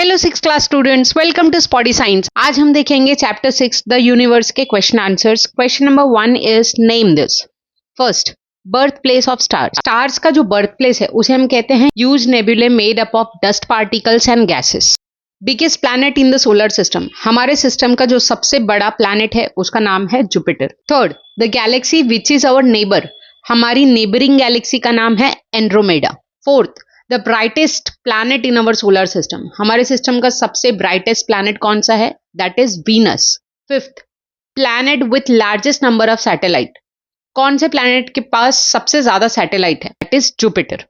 Hello 6 class students, welcome to spotty science. आज हम देखेंगे चैप्टर 6 द यूनिवर्स के question answers. Question number 1 is name this. First, birth place of stars. Stars का जो birth place है उसे हम कहते हैं huge nebulae made up of dust particles and gases. Biggest planet in the solar system, हमारे system का जो सबसे बड़ा प्लैनेट है उसका नाम है Jupiter. Third, the galaxy which is our neighbour, हमारी नेबरिंग गैलेक्सी का नाम है Andromeda. Fourth, the brightest planet in our solar system, हमारे सिस्टम का सबसे ब्राइटेस्ट प्लैनेट कौन सा है? That is Venus. Fifth, planet with largest number of satellite, कौन से प्लैनेट के पास सबसे ज्यादा सैटेलाइट है? That is Jupiter.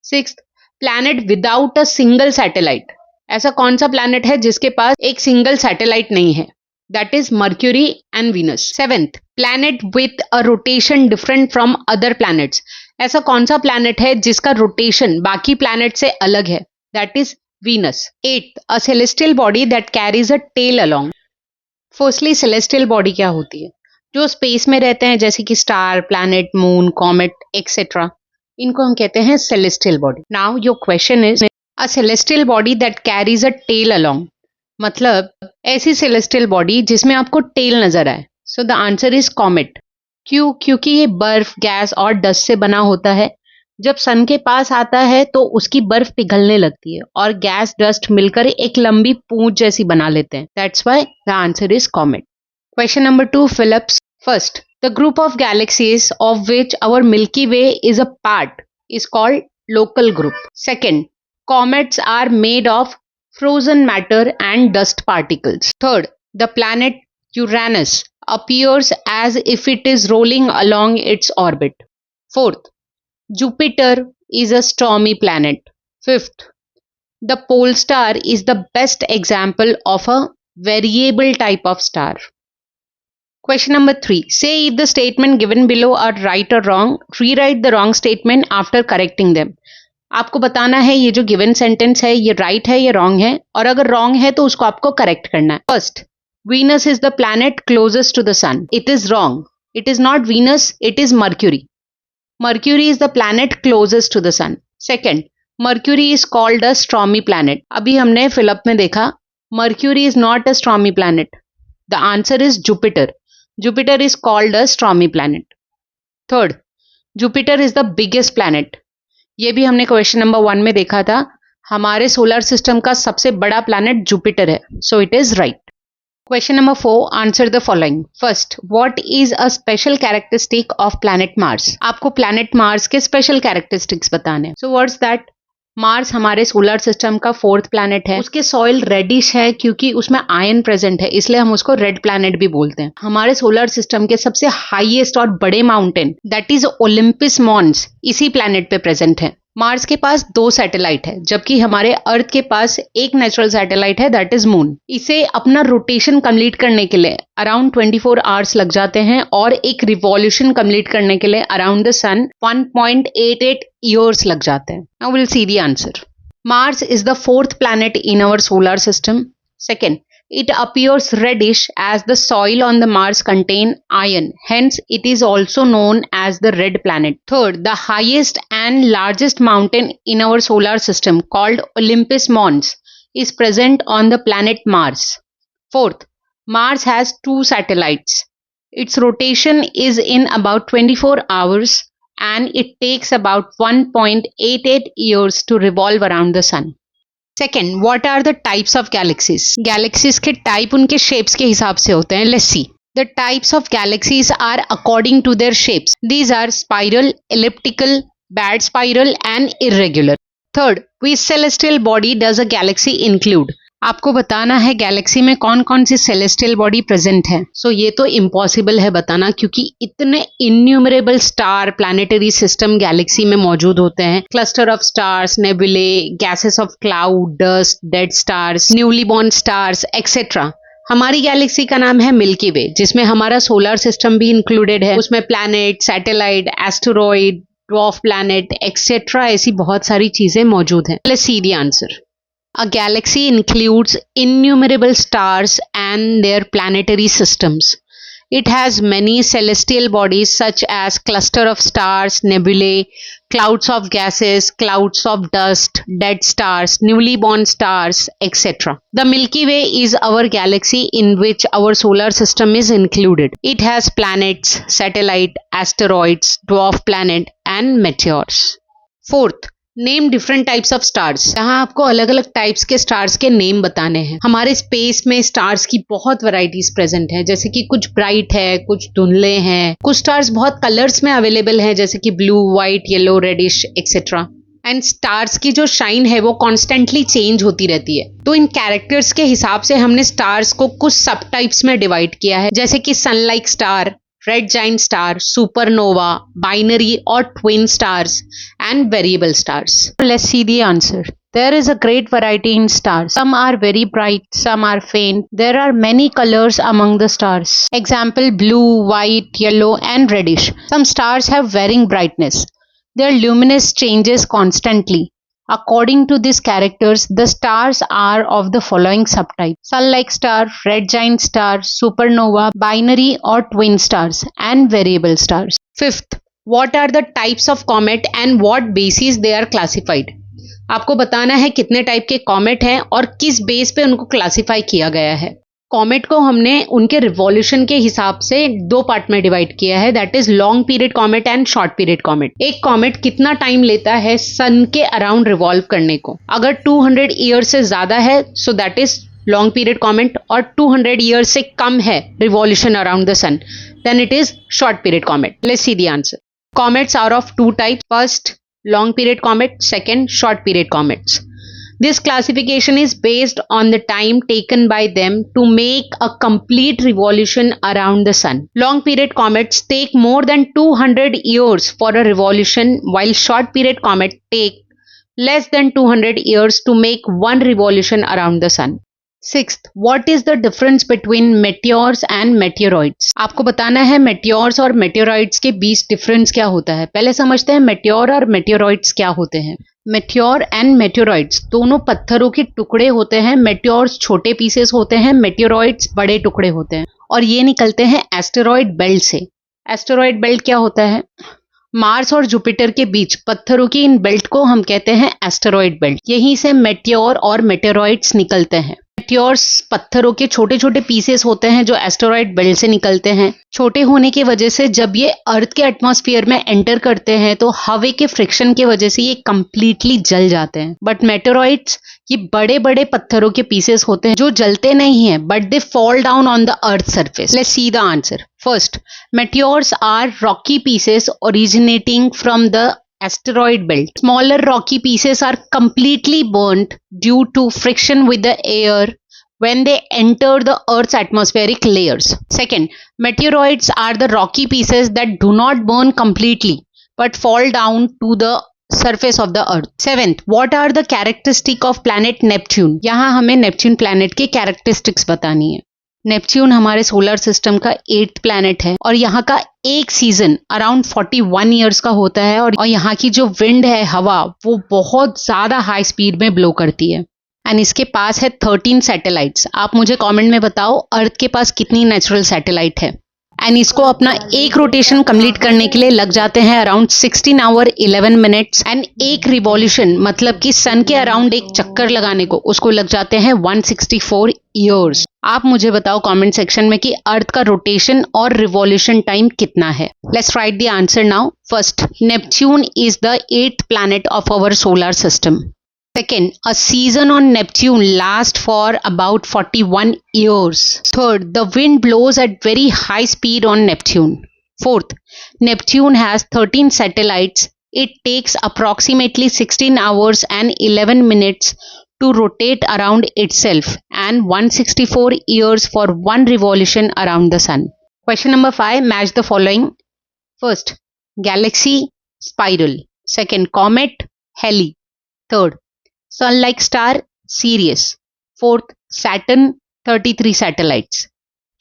Sixth, planet without a single satellite, ऐसा कौन सा प्लैनेट है जिसके पास एक सिंगल सैटेलाइट नहीं है? That is mercury and Venus. Seventh, planet with a rotation different from other planets, ऐसा कौन सा प्लैनेट है जिसका रोटेशन बाकी प्लैनेट से अलग है? That is Venus. Eighth, a celestial body that carries a tail along. Firstly, celestial body क्या होती है? जो स्पेस में रहते हैं जैसे कि star, planet, moon, comet etcetera, इनको हम कहते हैं celestial body. Now your question is a celestial body that carries a tail along, मतलब ऐसी सेलेस्टियल बॉडी जिसमें आपको टेल नजर आए। So the answer is comet. क्यों? क्योंकि ये बर्फ, गैस और डस्ट से बना होता है। जब सन के पास आता है तो उसकी बर्फ पिघलने लगती है और गैस डस्ट मिलकर एक लंबी पूंछ जैसी बना लेते हैं। That's why the answer is comet. Question number 2, fill ups. First, the group of galaxies of which our Milky Way is a part is called local group. Second, comets are made of frozen matter and dust particles. Third, the planet Uranus appears as if it is rolling along its orbit. Fourth, Jupiter is a stormy planet. Fifth, the pole star is the best example of a variable type of star. Question number 3. Say if the statement given below are right or wrong. Rewrite the wrong statement after correcting them. आपको बताना है ये जो given sentence है ये right है या wrong है, और अगर रॉन्ग है तो उसको आपको करेक्ट करना है। First, Venus is the planet closest to the sun. It is wrong. It is not Venus, it is Mercury. Mercury is the planet closest to the sun. Second, Mercury is called a stormy planet. अभी हमने fill up में देखा Mercury is not a stormy planet. The answer is Jupiter. Jupiter is called a stormy planet. Third, Jupiter is the biggest planet. ये भी हमने question number 1 में देखा था। हमारे सोलर सिस्टम का सबसे बड़ा प्लैनेट जुपिटर है, so it is right. Question number 4, answer the following. First, what is a special characteristic of planet Mars. आपको प्लैनेट मार्स के स्पेशल कैरेक्टरिस्टिक्स बताने हैं। So what's that? मार्स हमारे सोलर सिस्टम का 4th प्लैनेट है। उसके soil reddish है क्योंकि उसमें आयरन प्रेजेंट है, इसलिए हम उसको रेड प्लैनेट भी बोलते हैं। हमारे सोलर सिस्टम के सबसे हाईएस्ट और बड़े mountain that is Olympus Mons इसी प्लैनेट पे प्रेजेंट है। मार्स के पास 2 सैटेलाइट है जबकि हमारे अर्थ के पास एक नेचुरल सैटेलाइट है दैट इज मून। इसे अपना रोटेशन कंप्लीट करने के लिए अराउंड 24 आवर्स लग जाते हैं और एक रिवॉल्यूशन कंप्लीट करने के लिए अराउंड द सन 1.88 ईयर्स लग जाते हैं। Now will see the answer. Mars is the 4th planet in our solar system. Second, it appears reddish as the soil on the Mars contain iron. Hence, it is also known as the red planet. Third, the highest and largest mountain in our solar system called Olympus Mons is present on the planet Mars. Fourth, Mars has 2 satellites. Its rotation is in about 24 hours and it takes about 1.88 years to revolve around the sun. Second, what are the types of galaxies. Galaxies के type उनके shapes के हिसाब से होते हैं। Let's see the types of galaxies are according to their shapes. These are spiral, elliptical, barred spiral and irregular. Third, which celestial body does a galaxy include. आपको बताना है गैलेक्सी में कौन कौन सी सेलेस्टियल बॉडी प्रेजेंट है। सो ये तो impossible है बताना क्योंकि इतने innumerable star planetary system galaxy में मौजूद होते हैं। Cluster of stars, nebulae, gases of cloud, dust, dead stars, newly born stars etcetera. हमारी गैलेक्सी का नाम है मिल्की वे जिसमें हमारा सोलर सिस्टम भी इंक्लूडेड है। उसमें planet, satellite, asteroid, dwarf planet etcetera ऐसी बहुत सारी चीजें मौजूद हैं। Let's see the answer. A galaxy includes innumerable stars and their planetary systems. It has many celestial bodies such as cluster of stars, nebulae, clouds of gases, clouds of dust, dead stars, newly born stars, etc. The Milky Way is our galaxy in which our solar system is included. It has planets, satellites, asteroids, dwarf planet and meteors. Fourth, name different types of stars. यहाँ आपको अलग अलग types के stars के name बताने हैं। हमारे space में स्टार्स की बहुत वैरायटीज प्रेजेंट है, जैसे कि कुछ ब्राइट है, कुछ धुंधले हैं, कुछ स्टार्स बहुत कलर्स में अवेलेबल है, जैसे कि blue, white, yellow, reddish etcetera. And stars की जो शाइन है वो कॉन्स्टेंटली चेंज होती रहती है। तो इन कैरेक्टर्स के हिसाब से हमने स्टार्स को कुछ सब टाइप्स में डिवाइड किया है, जैसे कि sun like star, red giant star, supernova, binary or twin stars, and variable stars. Let's see the answer. There is a great variety in stars. Some are very bright, some are faint. There are many colors among the stars. Example, blue, white, yellow, and reddish. Some stars have varying brightness. Their luminous changes constantly. According to these characters, the stars are of the following subtypes: sun-like star, red giant star, supernova, binary or twin stars, and variable stars. Fifth, what are the types of comet and what basis they are classified? आपको बताना है कितने type के comet हैं और किस base पे उनको क्लासिफाई किया गया है। कॉमेट को हमने उनके रिवॉल्यूशन के हिसाब से दो पार्ट में डिवाइड किया है, that is long period comet and short period comet. एक कॉमेट कितना टाइम लेता है सन के अराउंड रिवॉल्व करने को। अगर 200 ईयर से ज्यादा है so that is long period comet, और 200 ईयर से कम है revolution around the sun, then it is short period comet. Let's see the answer. Comets are of two type, first long period comet, second short period comets. This classification is based on the time taken by them to make a complete revolution around the sun. Long period comets take more than 200 years for a revolution, while short period comets take less than 200 years to make one revolution around the sun. Sixth, what is the difference between meteors and meteoroids? आपको बताना है meteors और meteoroids के बीच difference क्या होता है। पहले समझते हैं meteor और meteoroids क्या होते हैं। meteor and meteoroids दोनों पत्थरों के टुकड़े होते हैं। meteors छोटे पीसेस होते हैं, meteoroids बड़े टुकड़े होते हैं, और ये निकलते हैं एस्टेरॉइड बेल्ट से। एस्टेरॉइड बेल्ट क्या होता है? मार्स और जुपिटर के बीच पत्थरों की इन बेल्ट को हम कहते हैं एस्टेरॉइड बेल्ट। यहीं से मेटियोर और मेटेरॉइड्स निकलते हैं। मेटियोर्स पत्थरों के छोटे छोटे पीसेस होते हैं जो एस्टेरॉइड बेल्ट से निकलते हैं। छोटे होने की वजह से जब ये अर्थ के एटमॉस्फेयर में एंटर करते हैं तो हवा के फ्रिक्शन की वजह से ये कंप्लीटली जल जाते हैं। बट मेटेरॉइड्स ये बड़े बड़े पत्थरों के पीसेस होते हैं जो जलते नहीं हैं, but they fall down on the earth surface. Let's see the answer. First, meteors are rocky pieces originating from the asteroid belt. Smaller rocky pieces are completely burnt due to friction with the air when they enter the Earth's atmospheric layers. Second, meteoroids are the rocky pieces that do not burn completely but fall down to the surface of the Earth. Seventh, what are the characteristics of planet Neptune? यहाँ हमें Neptune planet के characteristics बतानी है। Neptune हमारे solar system का 8th planet है और यहाँ का एक सीजन अराउंड 41 ईयर्स का होता है, और यहाँ की जो विंड है, हवा, वो बहुत ज्यादा हाई स्पीड में ब्लो करती है। एंड इसके पास है 13 सैटेलाइट्स। आप मुझे कमेंट में बताओ अर्थ के पास कितनी नेचुरल सैटेलाइट है। एंड इसको अपना एक रोटेशन कंप्लीट करने के लिए लग जाते हैं अराउंड 16 आवर 11 मिनट्स, एंड एक रिवॉल्यूशन मतलब कि सन के अराउंड एक चक्कर लगाने को उसको लग जाते हैं 164 ईयर्स। आप मुझे बताओ कमेंट सेक्शन में कि अर्थ का रोटेशन और रिवॉल्यूशन टाइम कितना है। Let's write the answer now. First, Neptune is the 8th planet of our solar system. Second, a season on Neptune lasts for about 41 years. Third, the wind blows at very high speed on Neptune. Fourth, Neptune has 13 satellites. It takes approximately 16 hours and 11 minutes to rotate around itself and 164 years for one revolution around the sun. Question number 5, match the following. First, galaxy, spiral. Second, comet, Halley. Third, sun-like star, Sirius. Fourth, Saturn, 33 satellites.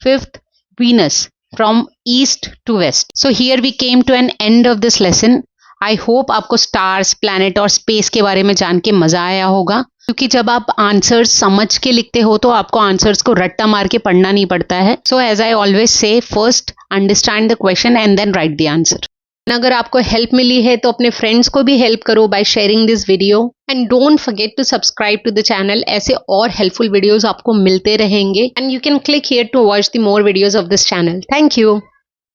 Fifth, Venus, from east to west. So here we came to an end of this lesson. I hope आपको stars, planet और space के बारे में जान के मजा आया होगा, क्योंकि जब आप आंसर्स समझ के लिखते हो तो आपको आंसर्स को रट्टा मार के पढ़ना नहीं पड़ता है. So as I always say, first understand the question and then write the answer. अगर आपको हेल्प मिली है तो अपने फ्रेंड्स को भी हेल्प करो by sharing this video and don't forget to subscribe to the channel. ऐसे और हेल्पफुल वीडियोस आपको मिलते रहेंगे and you can click here to watch the more videos of this channel. Thank you.